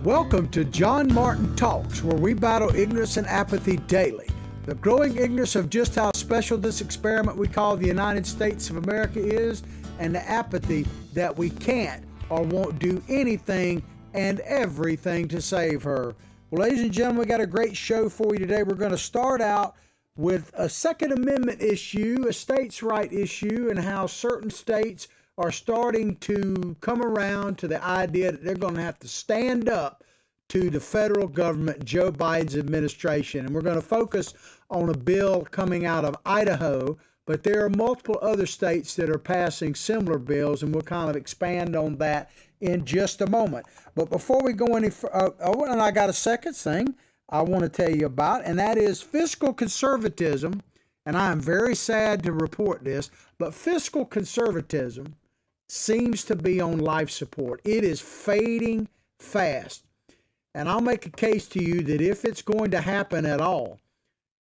Welcome to John Martin Talks, where we battle ignorance and apathy daily. The growing ignorance of just how special this experiment we call the United States of America is, and the apathy that we can't or won't do anything and everything to save her. Well, ladies and gentlemen, we got a great show for you today. We're going to start out with a Second Amendment issue, a states' right issue, and how certain states are starting to come around to the idea that they're going to have to stand up to the federal government, Joe Biden's administration. And we're going to focus on a bill coming out of Idaho, but there are multiple other states that are passing similar bills, and we'll kind of expand on that in just a moment. But before we go any further, and I got a second thing I want to tell you about, and that is fiscal conservatism. And I am very sad to report this, but fiscal conservatism seems to be on life support. It is fading fast. And I'll make a case to you that if it's going to happen at all,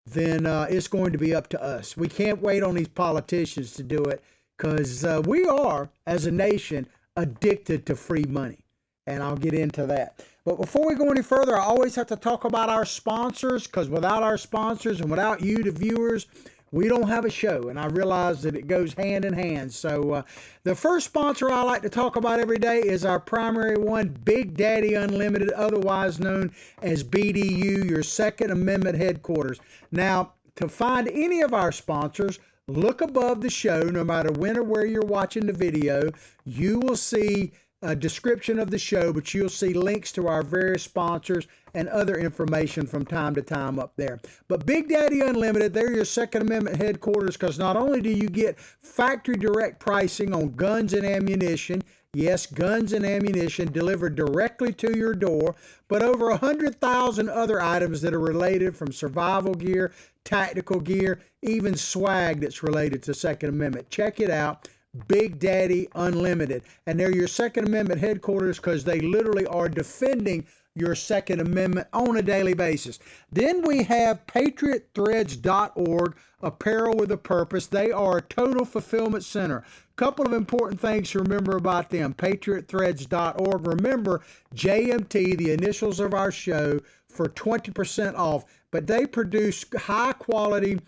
then it's going to be up to us. We can't wait on these politicians to do it, because we are, as a nation, addicted to free money. And I'll get into that. But before we go any further, I always have to talk about our sponsors, because without our sponsors and without you, the viewers, we don't have a show, and I realize that it goes hand in hand. So the first sponsor I like to talk about every day is our primary one, Big Daddy Unlimited, otherwise known as BDU, your Second Amendment headquarters. Now, to find any of our sponsors, look above the show. No matter when or where you're watching the video, you will see a description of the show, but you'll see links to our various sponsors and other information from time to time up there. But Big Daddy Unlimited, they're your Second Amendment headquarters, because not only do you get factory direct pricing on guns and ammunition, yes, guns and ammunition delivered directly to your door, but over 100,000 other items that are related, from survival gear, tactical gear, even swag that's related to Second Amendment. Check it out. Big Daddy Unlimited. And they're your Second Amendment headquarters, because they literally are defending your Second Amendment on a daily basis. Then we have Patriotthreads.org Apparel with a Purpose. They are a total fulfillment center. Couple of important things to remember about them. Patriotthreads.org. Remember JMT, the initials of our show, for 20% off. But they produce high quality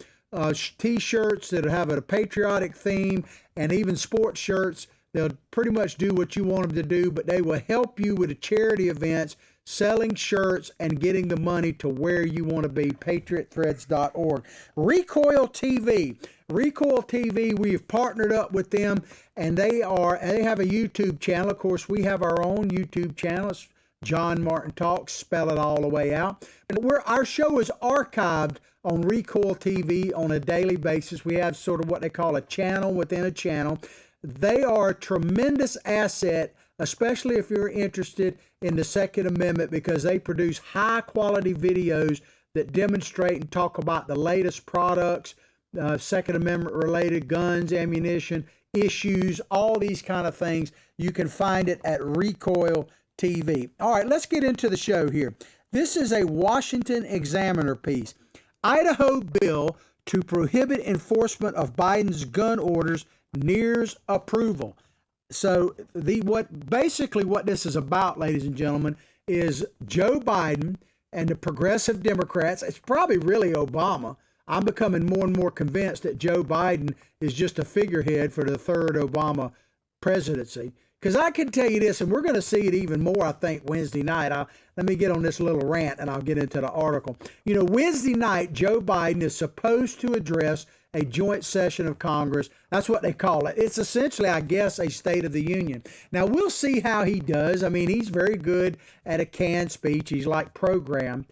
t-shirts that have a patriotic theme, and even sports shirts. They'll pretty much do what you want them to do, but they will help you with the charity events, selling shirts, and getting the money to where you want to be. Patriotthreads.org. Recoil TV. Recoil TV, we've partnered up with them, and they have a YouTube channel. Of course, we have our own YouTube channel. It's John Martin Talks, spell it all the way out. And our show is archived on Recoil TV on a daily basis. We have sort of what they call a channel within a channel. They are a tremendous asset, especially if you're interested in the Second Amendment, because they produce high quality videos that demonstrate and talk about the latest products, Second Amendment related guns, ammunition, issues, all these kind of things. You can find it at Recoil TV. All right, let's get into the show here. This is a Washington Examiner piece. Idaho bill to prohibit enforcement of Biden's gun orders nears approval. So what this is about, ladies and gentlemen, is Joe Biden and the progressive Democrats. It's probably really Obama. I'm becoming more and more convinced that Joe Biden is just a figurehead for the third Obama presidency. Because I can tell you this, and we're going to see it even more, I think, Wednesday night. Let me get on this little rant, and I'll get into the article. You know, Wednesday night, Joe Biden is supposed to address a joint session of Congress. That's what they call it. It's essentially, I guess, a State of the Union. Now, we'll see how he does. I mean, he's very good at a canned speech. He's like programmed.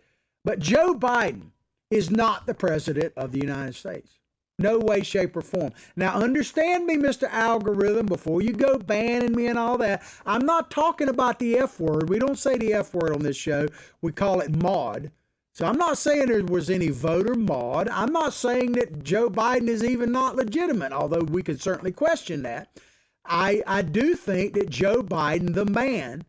But Joe Biden is not the president of the United States. No way, shape, or form. Now, understand me, Mr. Algorithm, before you go banning me and all that. I'm not talking about the F word. We don't say the F word on this show. We call it mod. So I'm not saying there was any voter mod. I'm not saying that Joe Biden is even not legitimate, although we could certainly question that. I do think that Joe Biden, the man,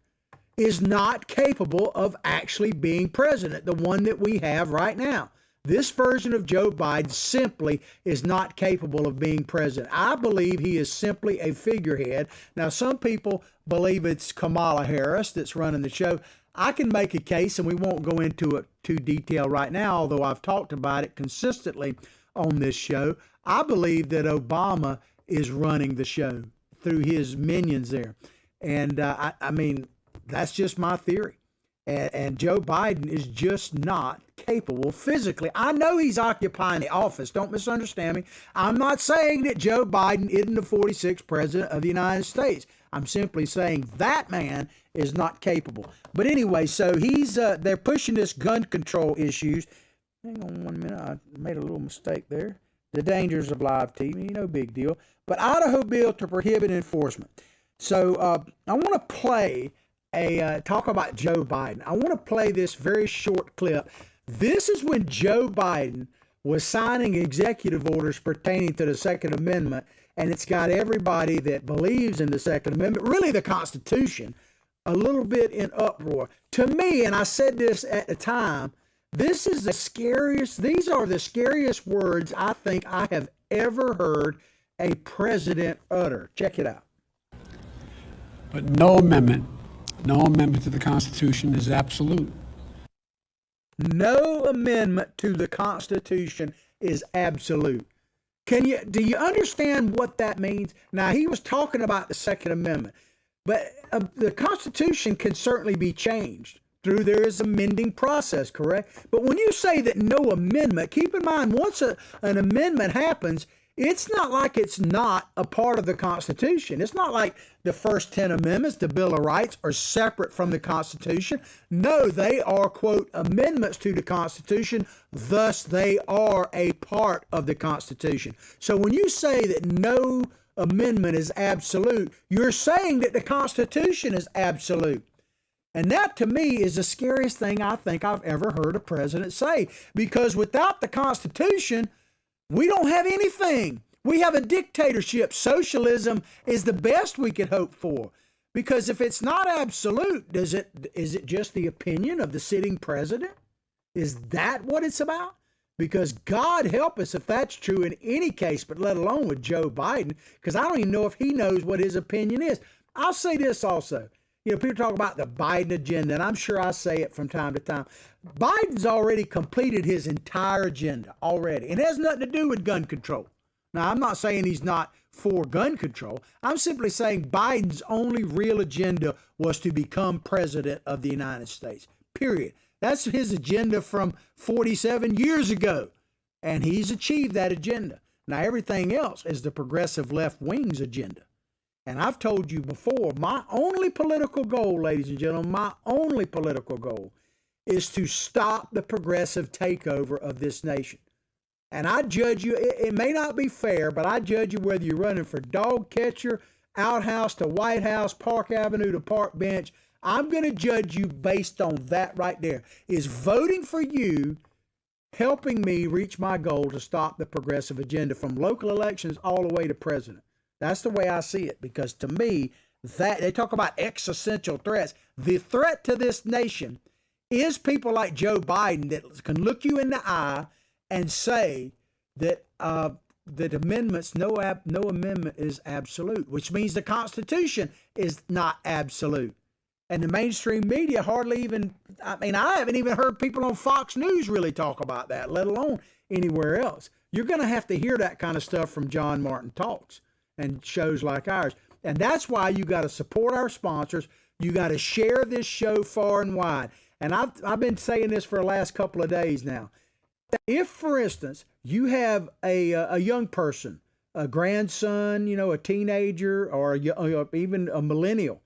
is not capable of actually being president, the one that we have right now. This version of Joe Biden simply is not capable of being president. I believe he is simply a figurehead. Now, some people believe it's Kamala Harris that's running the show. I can make a case, and we won't go into it too detail right now, although I've talked about it consistently on this show. I believe that Obama is running the show through his minions there. And I mean, that's just my theory. And Joe Biden is just not capable physically. I know he's occupying the office. Don't misunderstand me. I'm not saying that Joe Biden isn't the 46th president of the United States. I'm simply saying that man is not capable. But anyway, so they're pushing this gun control issues. Hang on 1 minute. I made a little mistake there. The dangers of live TV, no big deal. But Idaho bill to prohibit enforcement. So I want to play talk about Joe Biden. I want to play this very short clip. This is when Joe Biden was signing executive orders pertaining to the Second Amendment, and it's got everybody that believes in the Second Amendment, really the Constitution, a little bit in uproar. To me, and I said this at the time, these are the scariest words I think I have ever heard a president utter. Check it out. But no amendment to the Constitution is absolute. No amendment to the Constitution is absolute. Do you understand what that means? Now, he was talking about the Second Amendment, but the Constitution can certainly be changed through there is amending process, correct? But when you say that no amendment, keep in mind, once an amendment happens, it's not like it's not a part of the Constitution. It's not like the first 10 amendments, the Bill of Rights, are separate from the Constitution. No, they are, quote, amendments to the Constitution. Thus, they are a part of the Constitution. So when you say that no amendment is absolute, you're saying that the Constitution is absolute. And that, to me, is the scariest thing I think I've ever heard a president say. Because without the Constitution, we don't have anything. We have a dictatorship. Socialism is the best we could hope for. Because if it's not absolute, is it just the opinion of the sitting president? Is that what it's about? Because God help us if that's true in any case, but let alone with Joe Biden, because I don't even know if he knows what his opinion is. I'll say this also. People talk about the Biden agenda, and I'm sure I say it from time to time. Biden's already completed his entire agenda already. It has nothing to do with gun control. Now, I'm not saying he's not for gun control. I'm simply saying Biden's only real agenda was to become president of the United States, period. That's his agenda from 47 years ago, and he's achieved that agenda. Now, everything else is the progressive left wing's agenda. And I've told you before, my only political goal, ladies and gentlemen, my only political goal is to stop the progressive takeover of this nation. And I judge you, it may not be fair, but I judge you whether you're running for dog catcher, outhouse to White House, Park Avenue to Park Bench. I'm going to judge you based on that right there. Is voting for you helping me reach my goal to stop the progressive agenda from local elections all the way to president? That's the way I see it, because to me, that they talk about existential threats. The threat to this nation is people like Joe Biden that can look you in the eye and say that that amendments, no amendment is absolute, which means the Constitution is not absolute. And the mainstream media hardly even, I haven't even heard people on Fox News really talk about that, let alone anywhere else. You're going to have to hear that kind of stuff from John Martin Talks and shows like ours. And that's why you got to support our sponsors. You got to share this show far and wide. And I've been saying this for the last couple of days now. If, for instance, you have a young person, a grandson, a teenager, or even a millennial,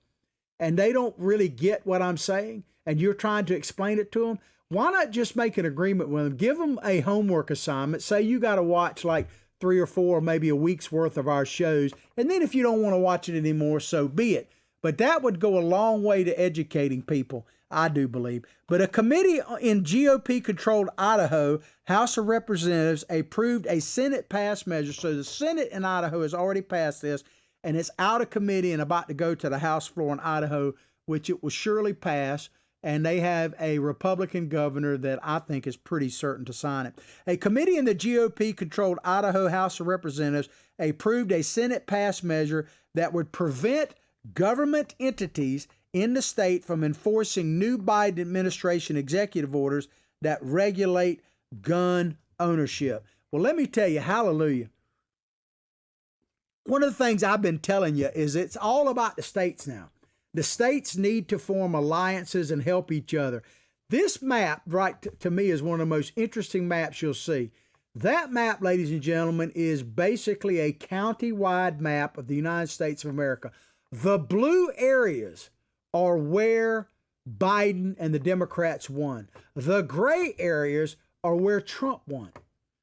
and they don't really get what I'm saying, and you're trying to explain it to them, why not just make an agreement with them? Give them a homework assignment. Say you got to watch like 3 or 4, maybe a week's worth of our shows. And then if you don't want to watch it anymore, so be it. But that would go a long way to educating people, I do believe. But a committee in GOP-controlled Idaho House of Representatives approved a Senate-passed measure. So the Senate in Idaho has already passed this, and it's out of committee and about to go to the House floor in Idaho, which it will surely pass. And they have a Republican governor that I think is pretty certain to sign it. A committee in the GOP-controlled Idaho House of Representatives approved a Senate-passed measure that would prevent government entities in the state from enforcing new Biden administration executive orders that regulate gun ownership. Well, let me tell you, hallelujah. One of the things I've been telling you is it's all about the states now. The states need to form alliances and help each other. This map, right, to me is one of the most interesting maps you'll see. That map, ladies and gentlemen, is basically a county-wide map of the United States of America. The blue areas are where Biden and the Democrats won. The gray areas are where Trump won.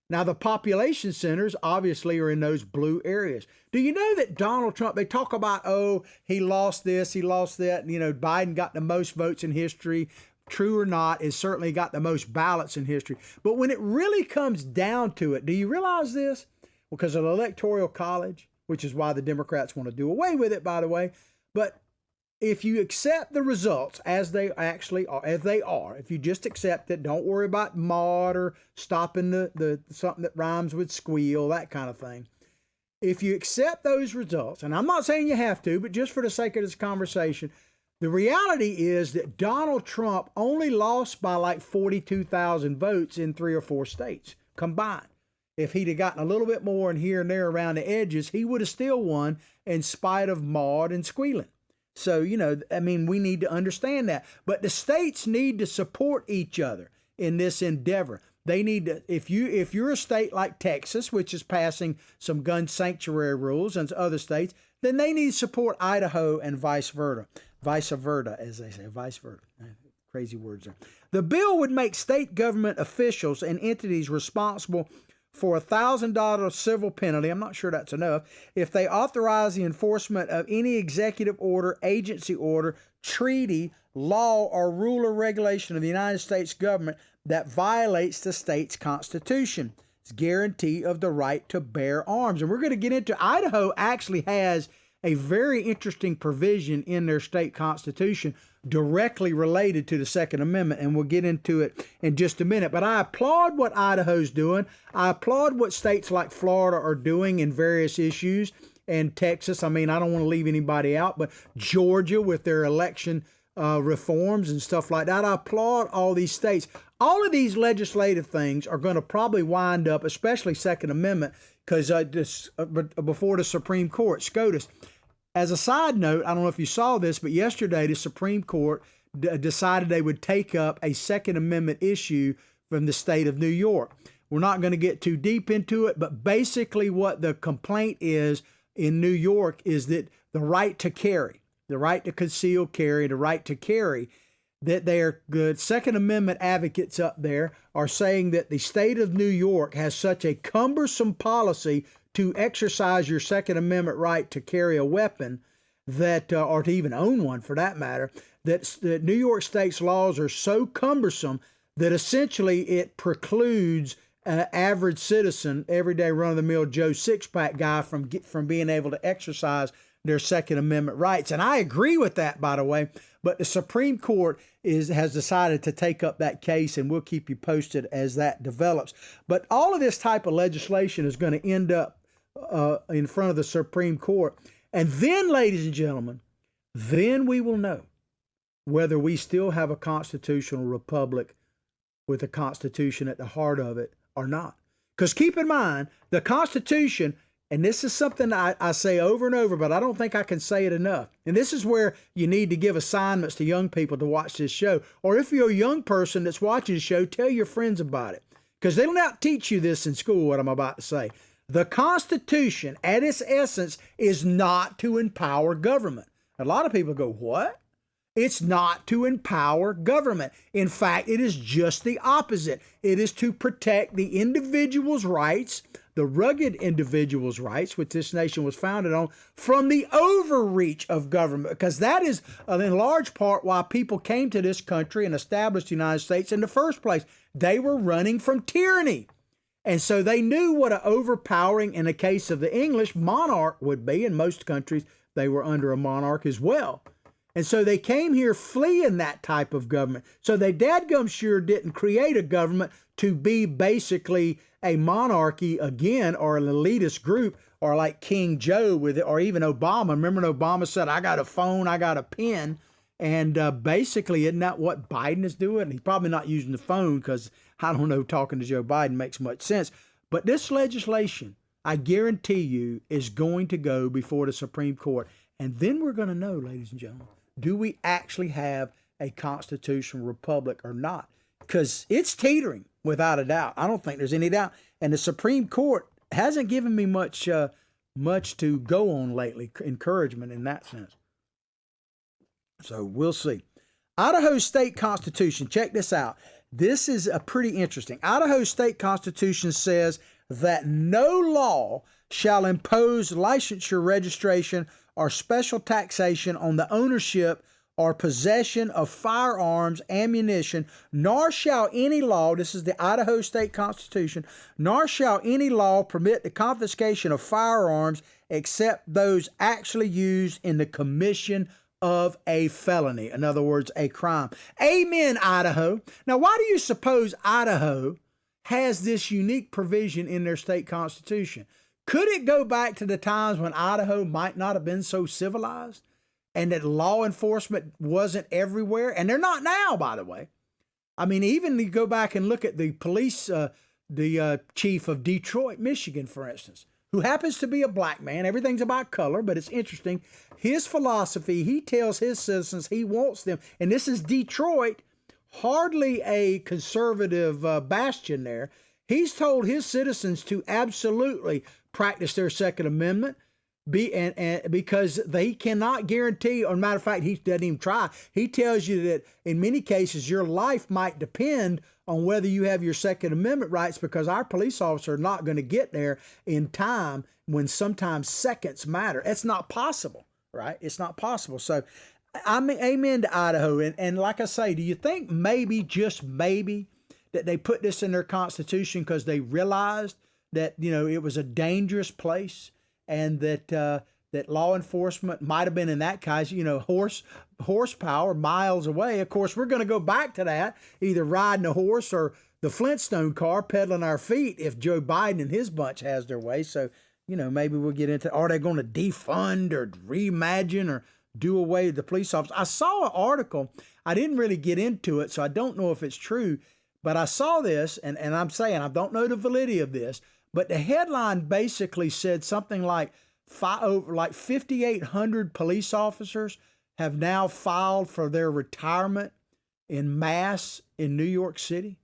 Now, the population centers obviously are in those blue areas. Do you know that Donald Trump, they talk about, oh, he lost this, he lost that, Biden got the most votes in history. True or not, is certainly got the most ballots in history. But when it really comes down to it, do you realize this? Because of the Electoral College, which is why the Democrats want to do away with it, by the way. But if you accept the results as they actually are, if you just accept it, don't worry about mod or stopping the something that rhymes with squeal, that kind of thing. If you accept those results, and I'm not saying you have to, but just for the sake of this conversation, the reality is that Donald Trump only lost by like 42,000 votes in 3 or 4 states combined. If he'd have gotten a little bit more in here and there around the edges, he would have still won in spite of maud and squealing. So, we need to understand that. But the states need to support each other in this endeavor. They need to, if you're a state like Texas, which is passing some gun sanctuary rules, and other states, then they need to support Idaho and vice versa. Vice versa, as they say, vice versa. Crazy words there. The bill would make state government officials and entities responsible for a $1,000 civil penalty, I'm not sure that's enough, if they authorize the enforcement of any executive order, agency order, treaty, law, or rule or regulation of the United States government that violates the state's constitution. It's guarantee of the right to bear arms. And we're going to get into, Idaho actually has a very interesting provision in their state constitution directly related to the Second Amendment, and we'll get into it in just a minute. But I applaud what Idaho's doing. I applaud what states like Florida are doing in various issues, and Texas. I don't want to leave anybody out, but Georgia with their election reforms and stuff like that. I applaud all these states. All of these legislative things are going to probably wind up, especially Second Amendment, because before the Supreme Court, SCOTUS. As a side note, I don't know if you saw this, but yesterday the Supreme Court decided they would take up a Second Amendment issue from the state of New York. We're not going to get too deep into it, but basically what the complaint is in New York is that the right to carry, the right to conceal carry, the right to carry, that their good Second Amendment advocates up there are saying that the state of New York has such a cumbersome policy to exercise your Second Amendment right to carry a weapon that, or to even own one for that matter, that New York State's laws are so cumbersome that essentially it precludes an average citizen, everyday run-of-the-mill Joe Sixpack guy from being able to exercise their Second Amendment rights. And I agree with that, by the way, but the Supreme Court has decided to take up that case, and we'll keep you posted as that develops. But all of this type of legislation is going to end up in front of the Supreme Court. And then, ladies and gentlemen, then we will know whether we still have a constitutional republic with a constitution at the heart of it or not. Because keep in mind, the Constitution, and this is something I say over and over, but I don't think I can say it enough. And this is where you need to give assignments to young people to watch this show. Or if you're a young person that's watching the show, tell your friends about it. Because they don't out teach you this in school, what I'm about to say. The Constitution, at its essence, is not to empower government. A lot of people go, what? It's not to empower government. In fact, it is just the opposite. It is to protect the individual's rights, the rugged individual's rights, which this nation was founded on, from the overreach of government. Because that is, in large part, why people came to this country and established the United States in the first place. They were running from tyranny. And so they knew what an overpowering, in the case of the English, monarch would be. In most countries, they were under a monarch as well. And so they came here fleeing that type of government. So they dadgum sure didn't create a government to be basically a monarchy again, or an elitist group, or like King Joe with it, or even Obama. Remember when Obama said, I got a phone, I got a pen, And basically, isn't that what Biden is doing? He's probably not using the phone because I don't know, talking to Joe Biden makes much sense. But this legislation, I guarantee you, is going to go before the Supreme Court. And then we're going to know, ladies and gentlemen, do we actually have a constitutional republic or not? Because it's teetering, without a doubt. I don't think there's any doubt. And the Supreme Court hasn't given me much to go on lately, encouragement in that sense. So we'll see. Idaho State Constitution, check this out. This is a pretty interesting. Idaho State Constitution says that no law shall impose licensure, registration, or special taxation on the ownership or possession of firearms, ammunition, nor shall any law, this is the Idaho State Constitution, nor shall any law permit the confiscation of firearms except those actually used in the commission of a felony. In other words, a crime. Amen, Idaho. Now, why do you suppose Idaho has this unique provision in their state constitution? Could it go back to the times when Idaho might not have been so civilized and that law enforcement wasn't everywhere? And they're not now, by the way. I mean, even you go back and look at the police, the chief of Detroit, Michigan, for instance, who happens to be a black man. Everything's about color, but it's interesting. His philosophy, he tells his citizens he wants them, and this is Detroit, hardly a conservative bastion there. He's told his citizens to absolutely practice their Second Amendment, because they cannot guarantee, or matter of fact, he doesn't even try. He tells you that in many cases your life might depend on whether you have your Second Amendment rights, because our police officers are not going to get there in time when sometimes seconds matter. It's not possible, right? It's not possible. So I mean, amen to Idaho. And like I say, do you think maybe, just maybe, that they put this in their constitution because they realized that, you know, it was a dangerous place, and that that law enforcement might have been, in that case, you know, horsepower miles away? Of course, we're going to go back to that, either riding a horse or the Flintstone car, pedaling our feet, if Joe Biden and his bunch has their way. So, you know, maybe we'll get into, are they going to defund or reimagine or do away with the police officers? I saw an article. I didn't really get into it, so I don't know if it's true, but I saw this, and I'm saying I don't know the validity of this, but the headline basically said something like 5,800 police officers have now filed for their retirement in mass in New York City.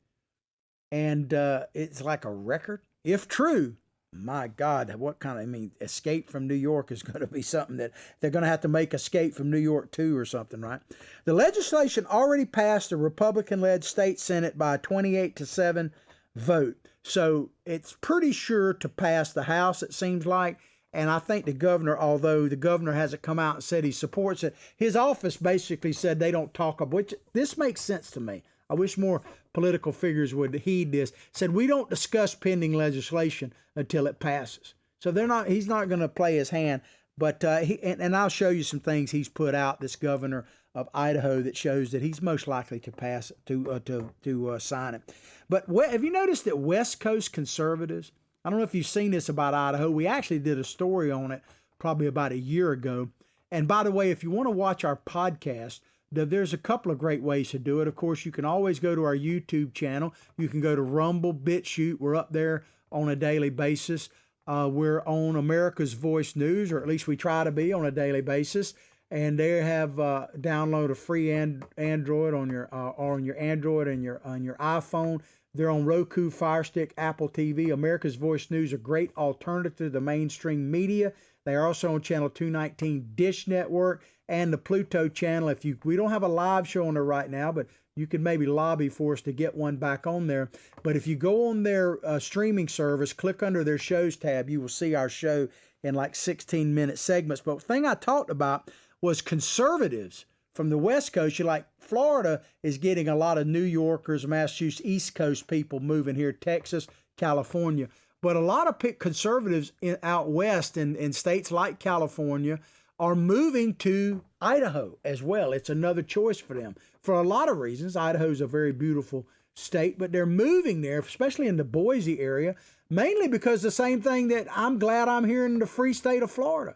And it's like a record. If true, my God, what kind of, I mean, Escape from New York is going to be something that they're going to have to make Escape from New York 2 or something, right? The legislation already passed the Republican-led state Senate by a 28-7 vote. So it's pretty sure to pass the House, it seems like. And I think the governor, although the governor hasn't come out and said he supports it, his office basically said they don't talk about, which this makes sense to me. I wish more political figures would heed this. Said we don't discuss pending legislation until it passes. So he's not going to play his hand. But and I'll show you some things he's put out, this governor of Idaho, that shows that he's most likely to pass to sign it. But have you noticed that West Coast conservatives? I don't know if you've seen this about Idaho. We actually did a story on it probably about a year ago. And by the way, if you want to watch our podcast, there's a couple of great ways to do it. Of course, you can always go to our YouTube channel. You can go to Rumble, BitChute. We're up there on a daily basis. We're on America's Voice News, or at least we try to be on a daily basis. And they have download a free Android on your Android and on your iPhone. They're on Roku, Fire Stick, Apple TV. America's Voice News, a great alternative to the mainstream media. They are also on Channel 219 Dish Network and the Pluto channel. We don't have a live show on there right now, but you could maybe lobby for us to get one back on there. But if you go on their streaming service, click under their shows tab, you will see our show in like 16-minute segments. But the thing I talked about was conservatives from the West Coast. You're like, Florida is getting a lot of New Yorkers, Massachusetts, East Coast people moving here, Texas, California. But a lot of conservatives out west in states like California are moving to Idaho as well. It's another choice for them for a lot of reasons. Idaho's a very beautiful state, but they're moving there, especially in the Boise area, mainly because the same thing that I'm glad I'm here in the free state of Florida.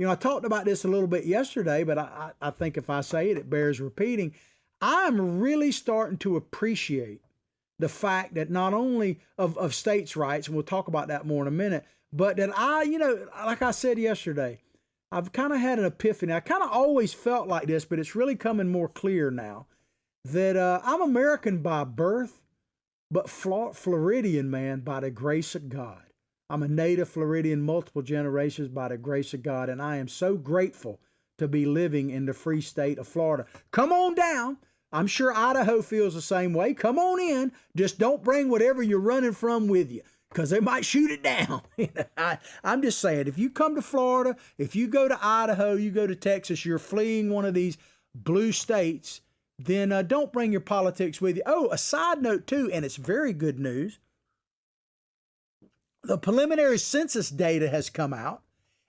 I talked about this a little bit yesterday, but I think if I say it, it bears repeating. I'm really starting to appreciate the fact that not only of states' rights, and we'll talk about that more in a minute, but that like I said yesterday, I've kind of had an epiphany. I kind of always felt like this, but it's really coming more clear now that I'm American by birth, but Floridian, man, by the grace of God. I'm a native Floridian, multiple generations by the grace of God, and I am so grateful to be living in the free state of Florida. Come on down. I'm sure Idaho feels the same way. Come on in. Just don't bring whatever you're running from with you, because they might shoot it down. I'm just saying, if you come to Florida, if you go to Idaho, you go to Texas, you're fleeing one of these blue states, then don't bring your politics with you. Oh, a side note too, and it's very good news. The preliminary census data has come out,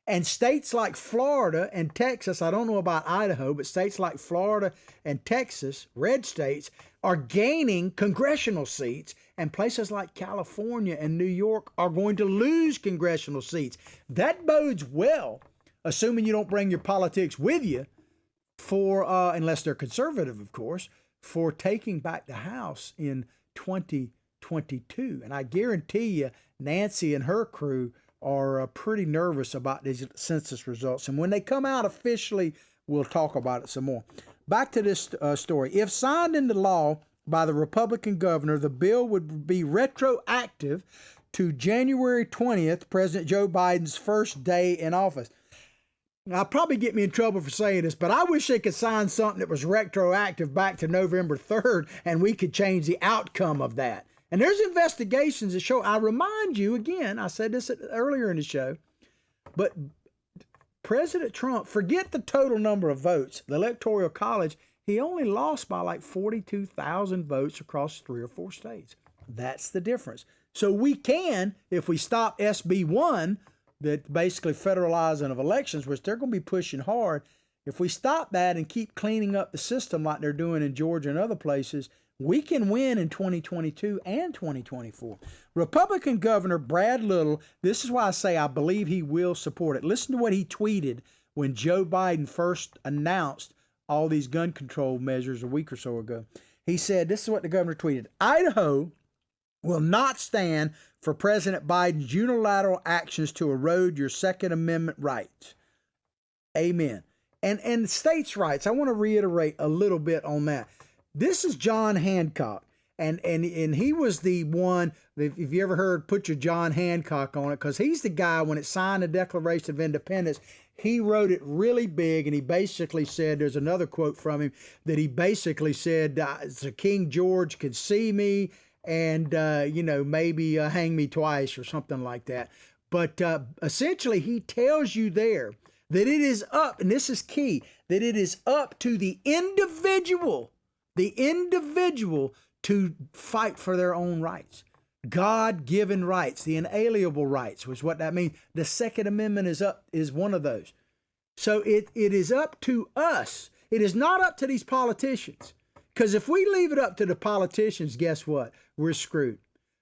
and states like Florida and Texas, I don't know about Idaho, but states like Florida and Texas, red states, are gaining congressional seats, and places like California and New York are going to lose congressional seats. That bodes well, assuming you don't bring your politics with you, for unless they're conservative, of course, for taking back the House in 2022. And I guarantee you, Nancy and her crew are pretty nervous about these census results. And when they come out officially, we'll talk about it some more. Back to this story. If signed into law by the Republican governor, the bill would be retroactive to January 20th, President Joe Biden's first day in office. Now, I'll probably get me in trouble for saying this, but I wish they could sign something that was retroactive back to November 3rd, and we could change the outcome of that. And there's investigations that show, I remind you again, I said this earlier in the show, but President Trump, forget the total number of votes, the Electoral College, he only lost by like 42,000 votes across 3 or 4 states. That's the difference. So we can, if we stop SB 1, that basically federalizing of elections, which they're going to be pushing hard, if we stop that and keep cleaning up the system like they're doing in Georgia and other places, we can win in 2022 and 2024. Republican Governor Brad Little, this is why I say I believe he will support it. Listen to what he tweeted when Joe Biden first announced all these gun control measures a week or so ago. He said, this is what the governor tweeted: Idaho will not stand for President Biden's unilateral actions to erode your Second Amendment rights. Amen. And states' rights, I want to reiterate a little bit on that. This is John Hancock, and he was the one, if you ever heard, put your John Hancock on it, because he's the guy, when it signed the Declaration of Independence, he wrote it really big, and he basically said, there's another quote from him, that he basically said, so King George could see me, and, maybe hang me twice or something like that. But essentially, he tells you there that it is up, and this is key, that it is up to the individual to fight for their own rights. God-given rights, the inalienable rights, was what that means. The Second Amendment is one of those. So it is up to us. It is not up to these politicians. Because if we leave it up to the politicians, guess what? We're screwed.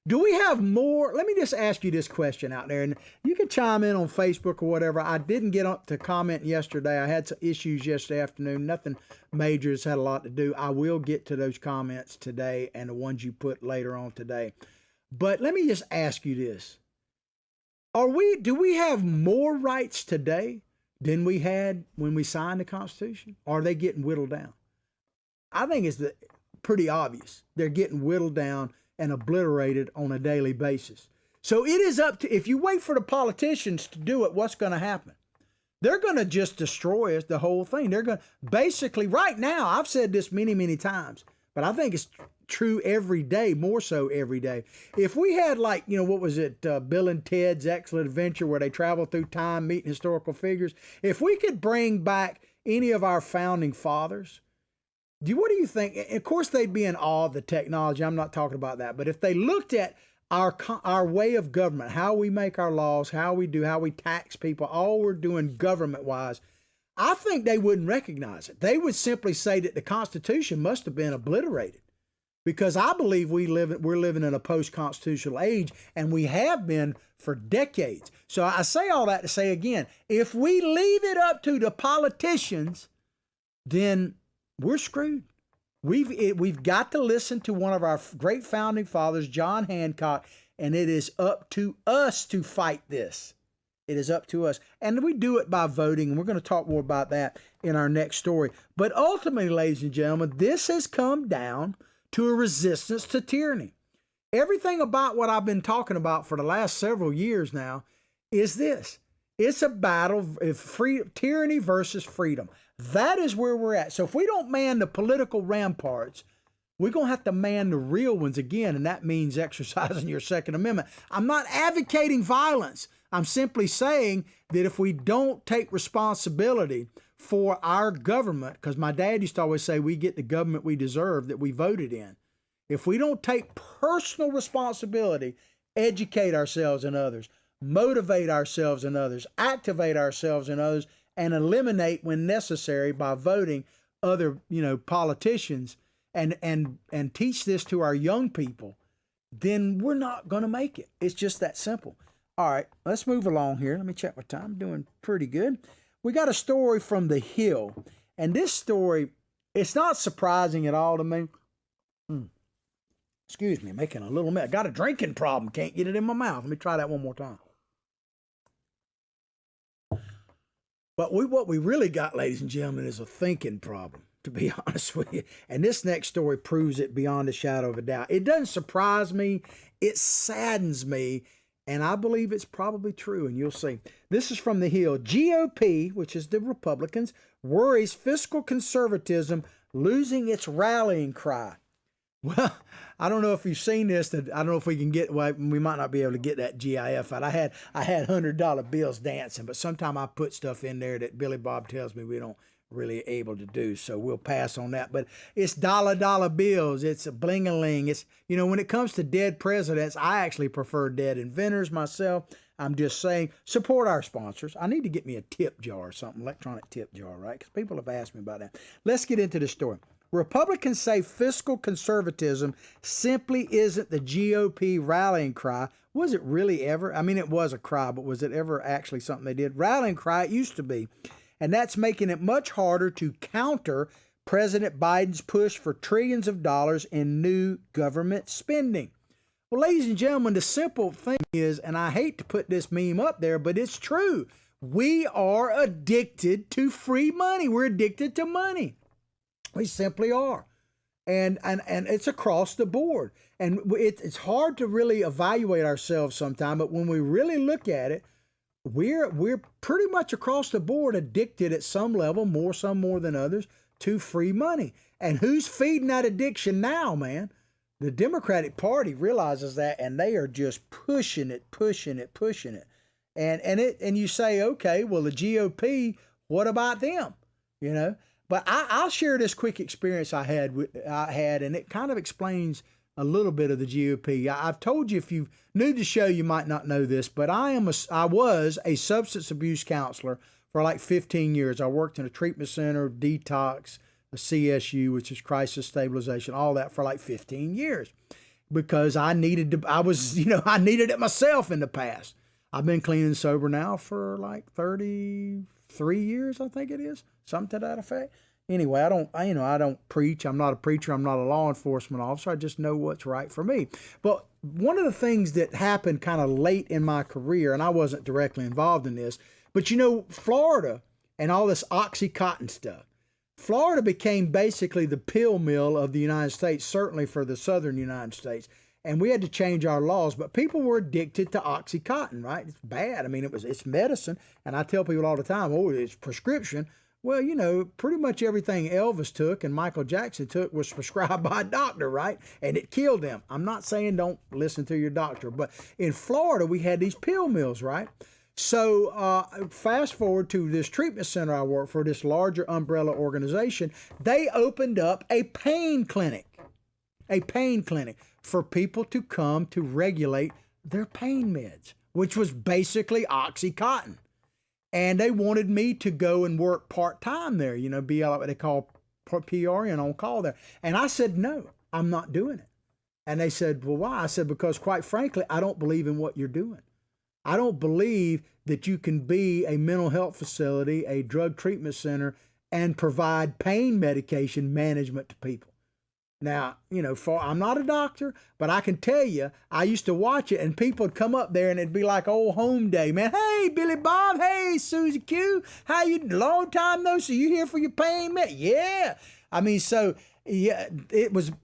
Do we have more? Let me just ask you this question out there, and you can chime in on Facebook or whatever. I didn't get up to comment yesterday. I had some issues yesterday afternoon. Nothing major. It's had a lot to do. I will get to those comments today and the ones you put later on today. But let me just ask you this. Do we have more rights today than we had when we signed the Constitution? Or are they getting whittled down? I think it's pretty obvious. They're getting whittled down and obliterated on a daily basis. So it is up to, if you wait for the politicians to do it, what's going to happen? They're going to just destroy us, the whole thing. They're going to, basically, right now, I've said this many, many times, but I think it's true every day, more so every day. If we had what was it, Bill and Ted's Excellent Adventure, where they travel through time, meeting historical figures, if we could bring back any of our founding fathers, what do you think? Of course, they'd be in awe of the technology. I'm not talking about that. But if they looked at our way of government, how we make our laws, how we tax people, all we're doing government-wise, I think they wouldn't recognize it. They would simply say that the Constitution must have been obliterated. because I believe we're living in a post-constitutional age, and we have been for decades. So I say all that to say again, if we leave it up to the politicians, then we're screwed. We've got to listen to one of our great founding fathers, John Hancock, and it is up to us to fight this. It is up to us. And we do it by voting, and we're going to talk more about that in our next story. But ultimately, ladies and gentlemen, this has come down to a resistance to tyranny. Everything about what I've been talking about for the last several years now is this. It's a battle of tyranny versus freedom. That is where we're at. So if we don't man the political ramparts, we're going to have to man the real ones again, and that means exercising your Second Amendment. I'm not advocating violence. I'm simply saying that if we don't take responsibility for our government, because my dad used to always say we get the government we deserve that we voted in. If we don't take personal responsibility, educate ourselves and others, motivate ourselves and others, activate ourselves and others, and eliminate when necessary by voting other, politicians, and teach this to our young people, then we're not going to make it. It's just that simple. All right, let's move along here. Let me check my time. I'm doing pretty good. We got a story from The Hill, and this story, it's not surprising at all to me. Excuse me, making a little mess. Got a drinking problem. Can't get it in my mouth. Let me try that one more time. But what we really got, ladies and gentlemen, is a thinking problem, to be honest with you. And this next story proves it beyond a shadow of a doubt. It doesn't surprise me. It saddens me. And I believe it's probably true, and you'll see. This is from The Hill. GOP, which is the Republicans, worries fiscal conservatism losing its rallying cry. Well, I don't know if you've seen this. I don't know if we can get, well, we might not be able to get that GIF out. I had $100 bills dancing, but sometime I put stuff in there that Billy Bob tells me we don't really able to do, so we'll pass on that. But it's dollar bills. It's a bling-a-ling. It's, when it comes to dead presidents, I actually prefer dead inventors myself. I'm just saying, support our sponsors. I need to get me a tip jar or something, electronic tip jar, right? Because people have asked me about that. Let's get into the story. Republicans say fiscal conservatism simply isn't the GOP rallying cry. Was it really ever? I mean, it was a cry, but was it ever actually something they did? Rallying cry, it used to be. And that's making it much harder to counter President Biden's push for trillions of dollars in new government spending. Well, ladies and gentlemen, the simple thing is, and I hate to put this meme up there, but it's true. We are addicted to free money. We're addicted to money. We simply are. And it's across the board. And it's hard to really evaluate ourselves sometimes, but when we really look at it, we're pretty much across the board addicted at some level, some more than others, to free money. And who's feeding that addiction now, man? The Democratic Party realizes that, and they are just pushing it. And you say, okay, well, the GOP, what about them? But I'll share this quick experience I had, and it kind of explains a little bit of the GOP. I've told you, if you new to the show, you might not know this, but I was a substance abuse counselor for like 15 years. I worked in a treatment center, detox, a CSU, which is crisis stabilization, all that for like 15 years, because I needed it myself in the past. I've been clean and sober now for like 33 years, I think it is, something to that effect. Anyway, I don't preach. I'm not a preacher. I'm not a law enforcement officer. I just know what's right for me. But one of the things that happened kind of late in my career, and I wasn't directly involved in this, but Florida and all this Oxycontin stuff, Florida became basically the pill mill of the United States, certainly for the southern United States. And we had to change our laws, but people were addicted to Oxycontin, right? It's bad. I mean, it's medicine. And I tell people all the time, oh, it's prescription. Well, pretty much everything Elvis took and Michael Jackson took was prescribed by a doctor, right? And it killed them. I'm not saying don't listen to your doctor, but in Florida, we had these pill mills, right? So fast forward to this treatment center I work for, this larger umbrella organization. They opened up a pain clinic for people to come to regulate their pain meds, which was basically Oxycontin. And they wanted me to go and work part-time there, be what they call PRN on call there. And I said no. I'm not doing it. And they said, well, why? I said, because quite frankly, I don't believe in what you're doing. I don't believe that you can be a mental health facility, a drug treatment center, and provide pain medication management to people. Now, I'm not a doctor, but I can tell you, I used to watch it and people would come up there and it'd be like old home day, man. Hey, Billy Bob. Hey, Susie Q. How you? Long time no see. You here for your pain med? Yeah. Yeah,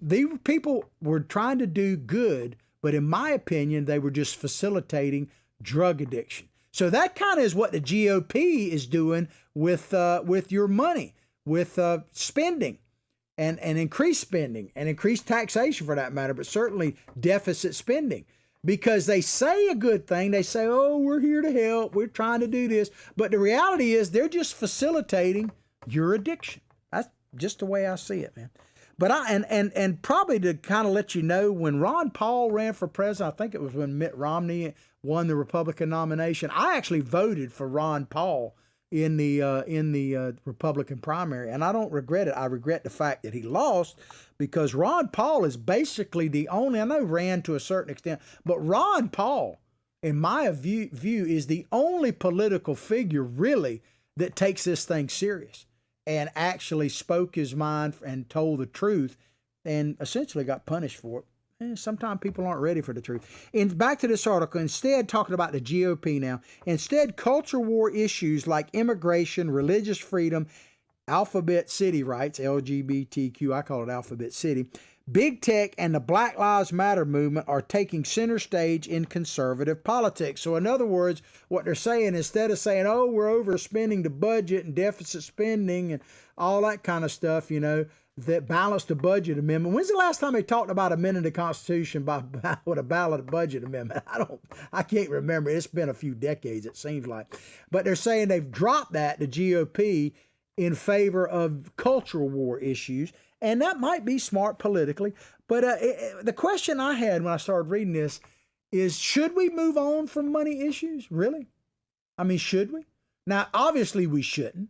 these people were trying to do good, but in my opinion, they were just facilitating drug addiction. So that kind of is what the GOP is doing with your money, with spending and increased spending and increased taxation for that matter, but certainly deficit spending. Because they say a good thing. They say, oh, we're here to help. We're trying to do this. But the reality is they're just facilitating your addiction. That's just the way I see it, man. But and probably to kind of let you know, when Ron Paul ran for president, I think it was when Mitt Romney won the Republican nomination. I actually voted for Ron Paul in the Republican primary, and I don't regret it. I regret the fact that he lost, because Ron Paul is basically the only, I know ran to a certain extent, but Ron Paul, in my view, is the only political figure really that takes this thing serious and actually spoke his mind and told the truth and essentially got punished for it. And sometimes people aren't ready for the truth. And back to this article, instead talking about the GOP now, instead culture war issues like immigration, religious freedom, Alphabet City rights, LGBTQ, I call it Alphabet City, big tech, and the Black Lives Matter movement are taking center stage in conservative politics. So in other words, what they're saying, instead of saying, oh, we're overspending the budget and deficit spending and all that kind of stuff, that balanced the budget amendment. When's the last time they talked about amending the Constitution with a balanced budget amendment? I can't remember. It's been a few decades, it seems like. But they're saying they've dropped that, the GOP, in favor of cultural war issues. And that might be smart politically. But the question I had when I started reading this is, should we move on from money issues? Really? I mean, should we? Now, obviously we shouldn't.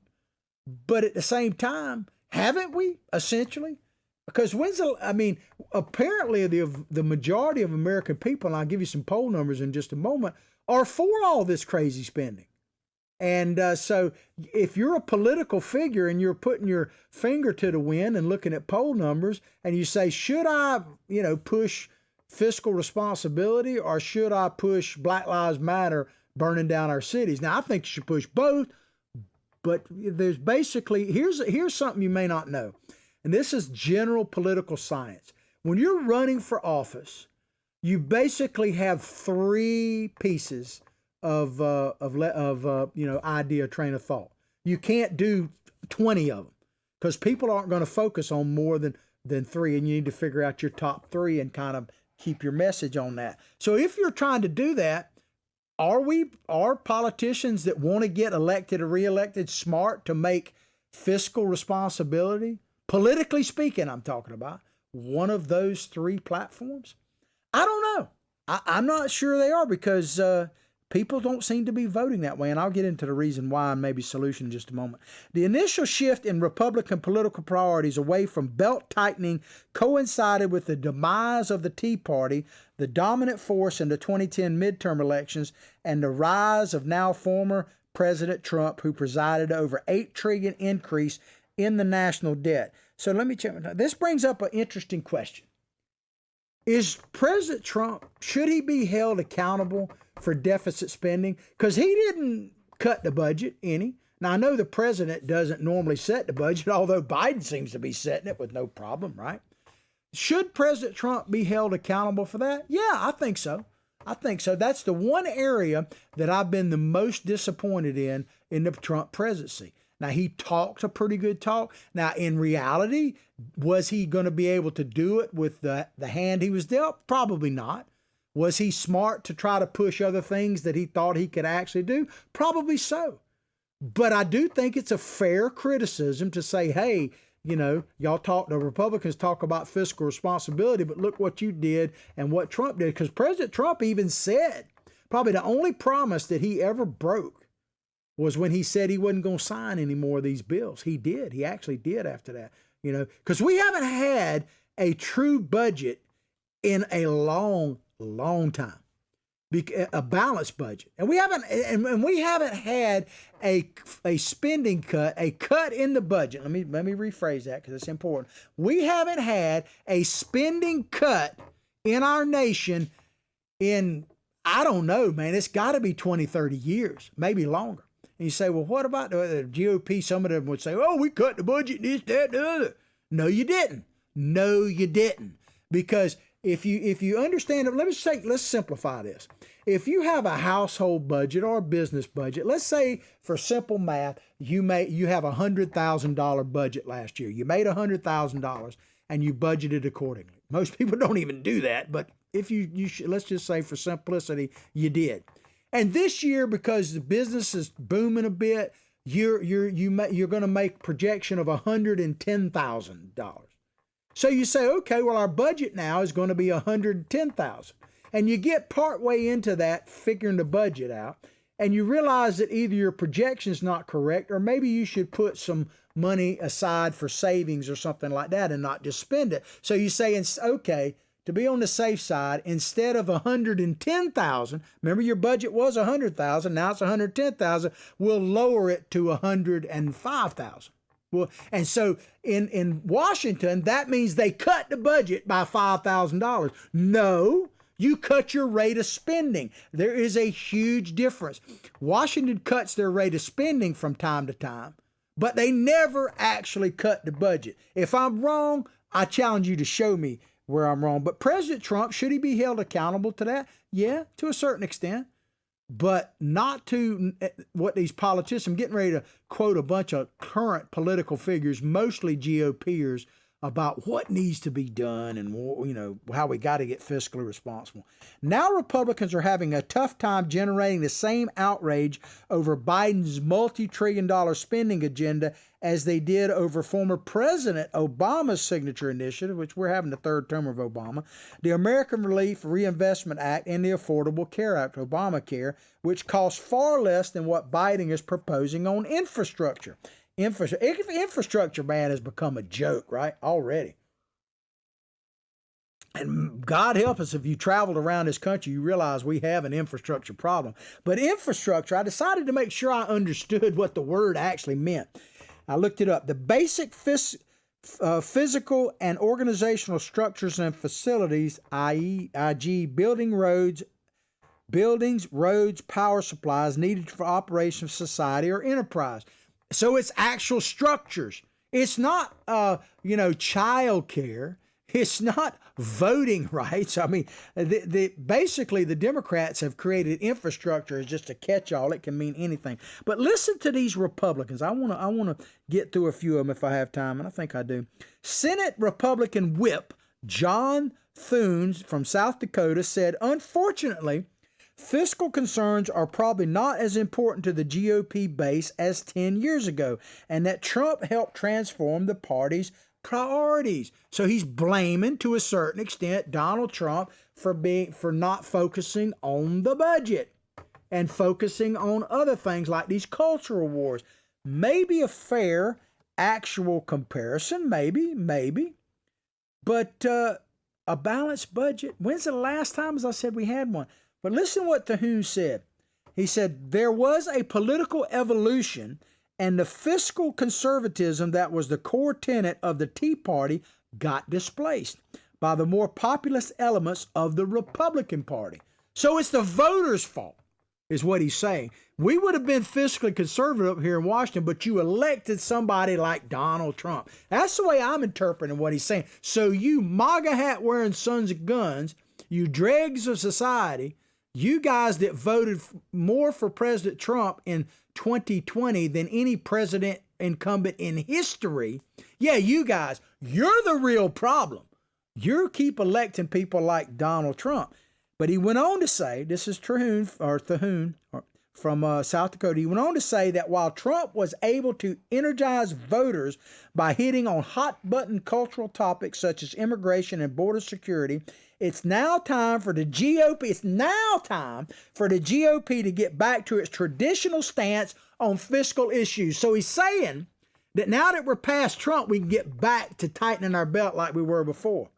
But at the same time, haven't we, essentially? Because apparently the majority of American people, and I'll give you some poll numbers in just a moment, are for all this crazy spending. And so if you're a political figure and you're putting your finger to the wind and looking at poll numbers and you say, should I, push fiscal responsibility or should I push Black Lives Matter burning down our cities? Now, I think you should push both, but there's basically, here's something you may not know. And this is general political science. When you're running for office, you basically have three pieces of idea, train of thought. You can't do 20 of them because people aren't going to focus on more than three, and you need to figure out your top three and kind of keep your message on that. So if you're trying to do that, are politicians that want to get elected or reelected smart to make fiscal responsibility, politically speaking, I'm talking about, one of those three platforms? I don't know. I'm not sure they are, because people don't seem to be voting that way, and I'll get into the reason why and maybe solution in just a moment. The initial shift in Republican political priorities away from belt tightening coincided with the demise of the Tea Party, the dominant force in the 2010 midterm elections, and the rise of now former President Trump, who presided over $8 trillion increase in the national debt. So let me check. This brings up an interesting question. Is President Trump, should he be held accountable for deficit spending? Because he didn't cut the budget any. Now, I know the president doesn't normally set the budget, although Biden seems to be setting it with no problem, right? Should President Trump be held accountable for that? Yeah, I think so. That's the one area that I've been the most disappointed in the Trump presidency. Now, he talked a pretty good talk. Now, in reality, was he going to be able to do it with the hand he was dealt? Probably not. Was he smart to try to push other things that he thought he could actually do? Probably so. But I do think it's a fair criticism to say, hey, the Republicans talk about fiscal responsibility, but look what you did and what Trump did. Because President Trump even said, probably the only promise that he ever broke was when he said he wasn't going to sign any more of these bills. He did. He actually did after that, because we haven't had a true budget in a long, long time. A balanced budget, and we haven't had a spending cut, a cut in the budget. Let me rephrase that because it's important. We haven't had a spending cut in our nation in, I don't know, man, it's got to be 20, 30 years, maybe longer. And you say, well, what about the GOP? Some of them would say, oh, we cut the budget, this, that, the other. No, you didn't. No, you didn't. Because if you understand it, let's simplify this. If you have a household budget or a business budget, let's say for simple math, you have $100,000 budget last year. You made $100,000 and you budgeted accordingly. Most people don't even do that, but if you should, let's just say for simplicity, you did. And this year, because the business is booming a bit, you're going to make projection of $110,000. So you say, okay, well, our budget now is going to be $110,000. And you get partway into that, figuring the budget out, and you realize that either your projection is not correct, or maybe you should put some money aside for savings or something like that and not just spend it. So you say, okay, to be on the safe side, instead of $110,000, remember your budget was $100,000, now it's $110,000, we'll lower it to $105,000. Well, and so in Washington, that means they cut the budget by $5,000. No, you cut your rate of spending. There is a huge difference. Washington cuts their rate of spending from time to time, but they never actually cut the budget. If I'm wrong, I challenge you to show me where I'm wrong. But President Trump, should he be held accountable to that? Yeah, to a certain extent, but not to what these politicians, I'm getting ready to quote a bunch of current political figures, mostly GOPers, about what needs to be done and, you know, how we got to get fiscally responsible. Now Republicans are having a tough time generating the same outrage over Biden's multi-trillion-dollar spending agenda as they did over former President Obama's signature initiative, which we're having the third term of Obama, the American Relief Reinvestment Act, and the Affordable Care Act, Obamacare, which costs far less than what Biden is proposing on infrastructure. Infrastructure, man, has become a joke, right? Already. And God help us, if you traveled around this country, you realize we have an infrastructure problem. But infrastructure, I decided to make sure I understood what the word actually meant. I looked it up. The basic physical and organizational structures and facilities, i.e., buildings, roads, power supplies needed for operation of society or enterprise. So it's actual structures. It's not, child care. It's not voting rights. I mean, basically the Democrats have created infrastructure as just a catch-all. It can mean anything. But listen to these Republicans. I want to get through a few of them if I have time, and I think I do. Senate Republican Whip John Thune from South Dakota said, unfortunately, fiscal concerns are probably not as important to the GOP base as 10 years ago, and that Trump helped transform the party's priorities. So he's blaming, to a certain extent, Donald Trump for not focusing on the budget and focusing on other things like these cultural wars. Maybe a fair, actual comparison, maybe. But a balanced budget, when's the last time, as I said, we had one? But listen what Thune said. He said, there was a political evolution, and the fiscal conservatism that was the core tenet of the Tea Party got displaced by the more populist elements of the Republican Party. So it's the voters' fault, is what he's saying. We would have been fiscally conservative here in Washington, but you elected somebody like Donald Trump. That's the way I'm interpreting what he's saying. So you MAGA hat wearing sons of guns, you dregs of society, you guys that voted more for President Trump in 2020 than any president incumbent in history, yeah, you guys, you're the real problem. You keep electing people like Donald Trump. But he went on to say, this is Thune from South Dakota, he went on to say that while Trump was able to energize voters by hitting on hot-button cultural topics such as immigration and border security, it's now time for the GOP to get back to its traditional stance on fiscal issues. So he's saying That now that we're past Trump, we can get back to tightening our belt like we were before.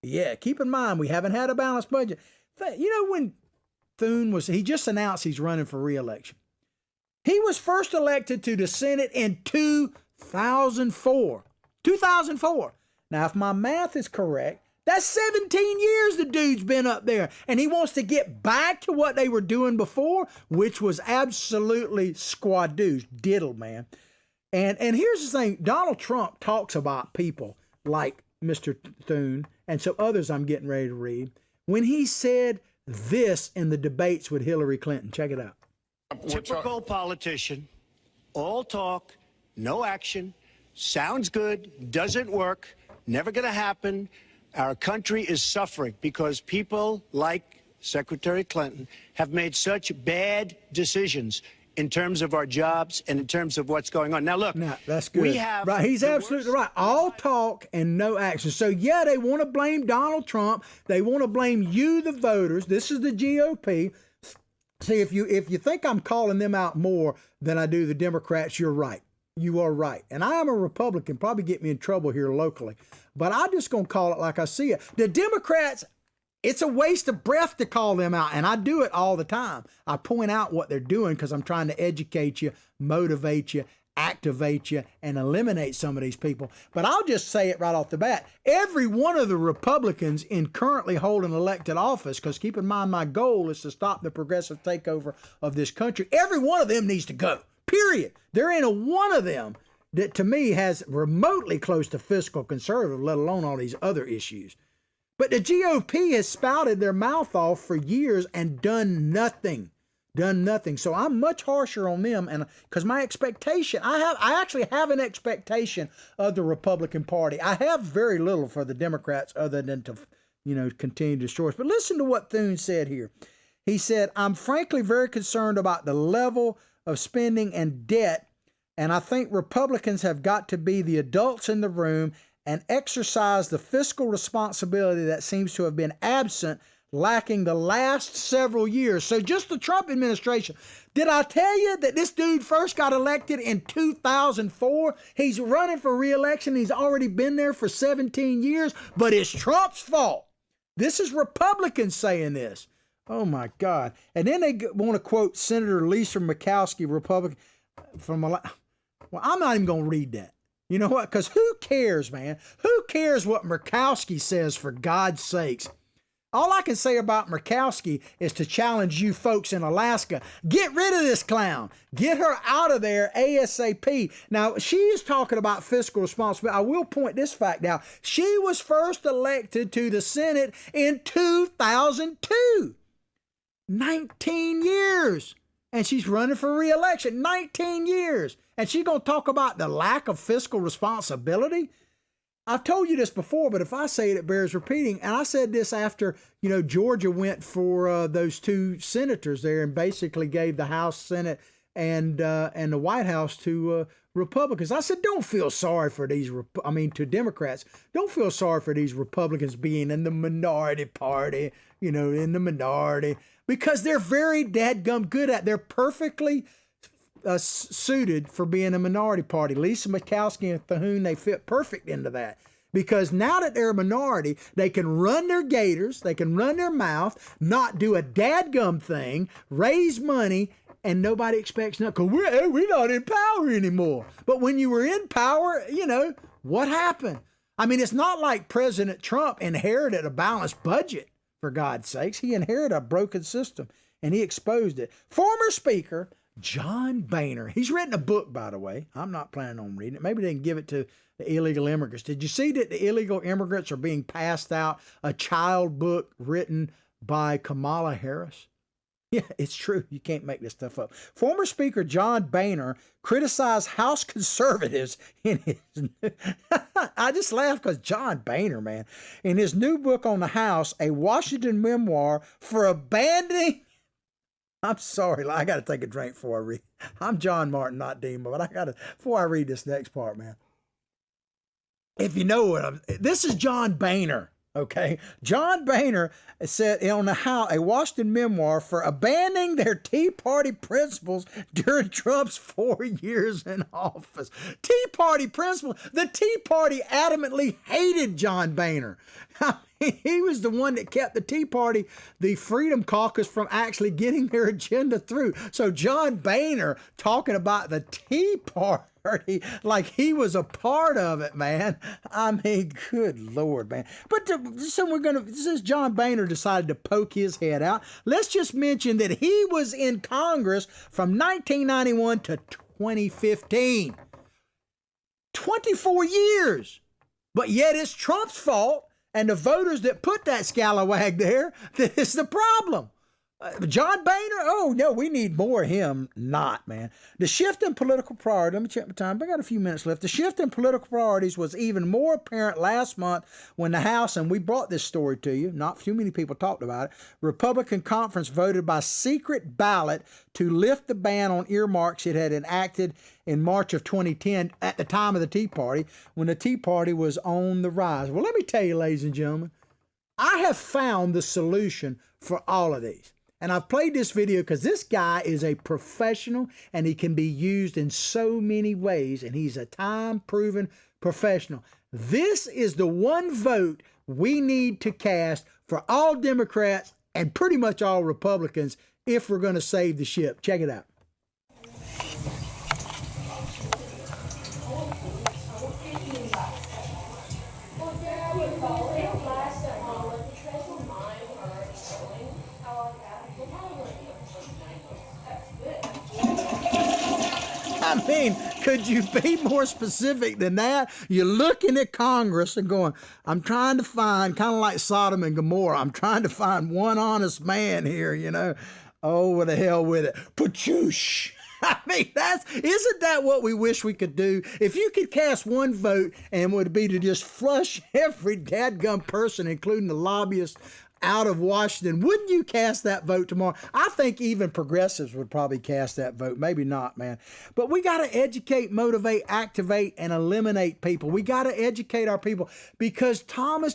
Yeah, keep in mind, we haven't had a balanced budget. You know, when he just announced he's running for re-election. He was first elected to the Senate in 2004. 2004. Now, if my math is correct, that's 17 years the dude's been up there. And he wants to get back to what they were doing before, which was absolutely squadoosh, diddle, man. And here's the thing. Donald Trump talks about people like Mr. Thune and some others I'm getting ready to read when he said this in the debates with Hillary Clinton. Check it out. Typical politician, all talk, no action, sounds good, doesn't work, never going to happen. Our country is suffering because people like Secretary Clinton have made such bad decisions in terms of our jobs and in terms of what's going on. Now, look, that's good. Right, he's absolutely right. All talk and no action. So, yeah, they want to blame Donald Trump. They want to blame you, the voters. This is the GOP. See, if you think I'm calling them out more than I do the Democrats, you're right. You are right. And I am a Republican, probably get me in trouble here locally. But I'm just going to call it like I see it. The Democrats, it's a waste of breath to call them out. And I do it all the time. I point out what they're doing because I'm trying to educate you, motivate you, activate you, and eliminate some of these people. But I'll just say it right off the bat. Every one of the Republicans in currently holding elected office, because keep in mind my goal is to stop the progressive takeover of this country, every one of them needs to go. Period. There ain't a one of them that to me has remotely close to fiscal conservative, let alone all these other issues. But the GOP has spouted their mouth off for years and done nothing. So I'm much harsher on them, and because my expectation, I actually have an expectation of the Republican Party. I have very little for the Democrats other than to, continue to destroy us. But listen to what Thune said here. He said, "I'm frankly very concerned about the level of spending and debt, and I think Republicans have got to be the adults in the room and exercise the fiscal responsibility that seems to have been absent, lacking the last several years." So just the Trump administration. Did I tell you that this dude first got elected in 2004? He's running for re-election. He's already been there for 17 years, but it's Trump's fault. This is Republicans saying this. Oh, my God. And then they want to quote Senator Lisa Murkowski, Republican, well, I'm not even going to read that. You know what? Because who cares, man? Who cares what Murkowski says, for God's sakes? All I can say about Murkowski is to challenge you folks in Alaska. Get rid of this clown. Get her out of there ASAP. Now, she is talking about fiscal responsibility. I will point this fact out. She was first elected to the Senate in 2002. 19 years. And she's running for re-election. 19 years. And she's going to talk about the lack of fiscal responsibility? I've told you this before, but if I say it, it bears repeating. And I said this after, Georgia went for those two senators there and basically gave the House, Senate, and the White House to Republicans. I said, don't feel sorry for to Democrats. Don't feel sorry for these Republicans being in the minority party, in the minority, because they're very dadgum good at it. They're perfectly suited for being a minority party. Lisa Murkowski and Thune, they fit perfect into that. Because now that they're a minority, they can run their gators, they can run their mouth, not do a dadgum thing, raise money, and nobody expects nothing. Because we're not in power anymore. But when you were in power, what happened? It's not like President Trump inherited a balanced budget, for God's sakes. He inherited a broken system, and he exposed it. Former Speaker John Boehner. He's written a book, by the way. I'm not planning on reading it. Maybe they can give it to the illegal immigrants. Did you see that the illegal immigrants are being passed out a child book written by Kamala Harris? Yeah, it's true. You can't make this stuff up. Former Speaker John Boehner criticized House conservatives in his... I just laugh because John Boehner, man, in his new book on the House, A Washington Memoir for Abandoning... I'm sorry, I got to take a drink before I read. I'm John Martin, not Demo, but before I read this next part, man. If you know what this is John Boehner, Okay, John Boehner said on a Washington memoir for abandoning their Tea Party principles during Trump's 4 years in office. Tea Party principles. The Tea Party adamantly hated John Boehner. He was the one that kept the Tea Party, the Freedom Caucus, from actually getting their agenda through. So John Boehner talking about the Tea Party like he was a part of it, man. I mean, good Lord, man. But since John Boehner decided to poke his head out, let's just mention that he was in Congress from 1991 to 2015. 24 years. But yet it's Trump's fault. And the voters that put that scalawag there, that is the problem. John Boehner, oh, no, we need more of him. Not, man. The shift in political priorities, let me check my time, I got a few minutes left. The shift in political priorities was even more apparent last month when the House, and we brought this story to you, not too many people talked about it, Republican conference voted by secret ballot to lift the ban on earmarks it had enacted in March of 2010 at the time of the Tea Party, when the Tea Party was on the rise. Well, let me tell you, ladies and gentlemen, I have found the solution for all of these. And I've played this video because this guy is a professional and he can be used in so many ways, and he's a time-proven professional. This is the one vote we need to cast for all Democrats and pretty much all Republicans if we're going to save the ship. Check it out. I mean, could you be more specific than that? You're looking at Congress and going, I'm trying to find, kind of like Sodom and Gomorrah, I'm trying to find one honest man here, you know. Oh, what the hell with it. Pachoosh. I mean, isn't that what we wish we could do? If you could cast one vote, and it would be to just flush every dadgum person, including the lobbyists, out of Washington, wouldn't you cast that vote tomorrow? I think even progressives would probably cast that vote. Maybe not, man. But we got to educate, motivate, activate, and eliminate people. We got to educate our people because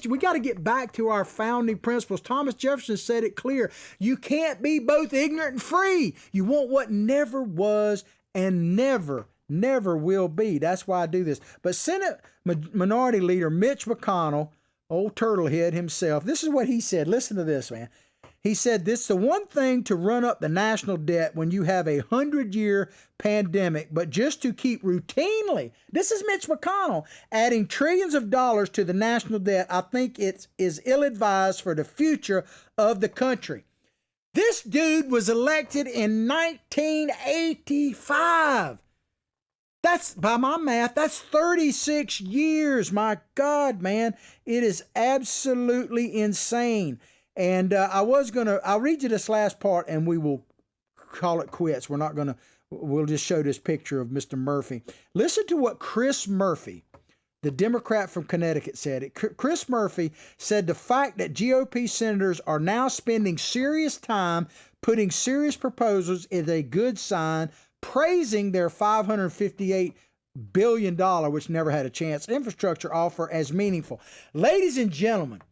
we got to get back to our founding principles. Thomas Jefferson said it clear. You can't be both ignorant and free. You want what never was and never will be. That's why I do this. But Senate Minority Leader Mitch McConnell, old turtlehead himself, this is what he said. Listen to this, man. He said, this is the one thing to run up the national debt when you have a 100-year pandemic, but just to keep routinely, this is Mitch McConnell, adding trillions of dollars to the national debt, I think it is ill-advised for the future of the country. This dude was elected in 1985. That's, by my math, that's 36 years. My God, man, it is absolutely insane. And I'll read you this last part and we will call it quits. We'll just show this picture of Mr. Murphy. Listen to what Chris Murphy, the Democrat from Connecticut, said. Chris Murphy said the fact that GOP senators are now spending serious time putting serious proposals is a good sign, praising their $558 billion, which never had a chance, infrastructure offer as meaningful. Ladies and gentlemen,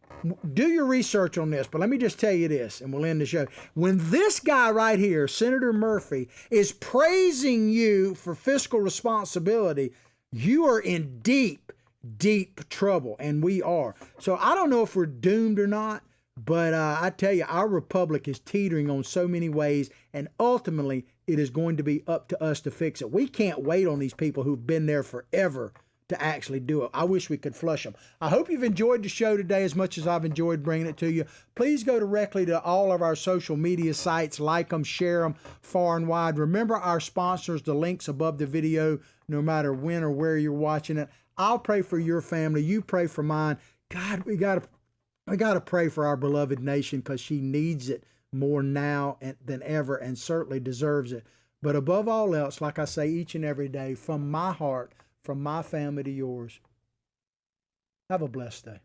do your research on this, but let me just tell you this, and we'll end the show. When this guy right here, Senator Murphy, is praising you for fiscal responsibility, you are in deep, deep trouble, and we are. So I don't know if we're doomed or not, but I tell you, our republic is teetering on so many ways, and ultimately, it is going to be up to us to fix it. We can't wait on these people who've been there forever to actually do it. I wish we could flush them. I hope you've enjoyed the show today as much as I've enjoyed bringing it to you. Please go directly to all of our social media sites, like them, share them far and wide. Remember our sponsors, the links above the video, no matter when or where you're watching it. I'll pray for your family. You pray for mine. God, we got to pray for our beloved nation because she needs it more now than ever and certainly deserves it. But above all else, like I say each and every day, from my heart, from my family to yours, have a blessed day.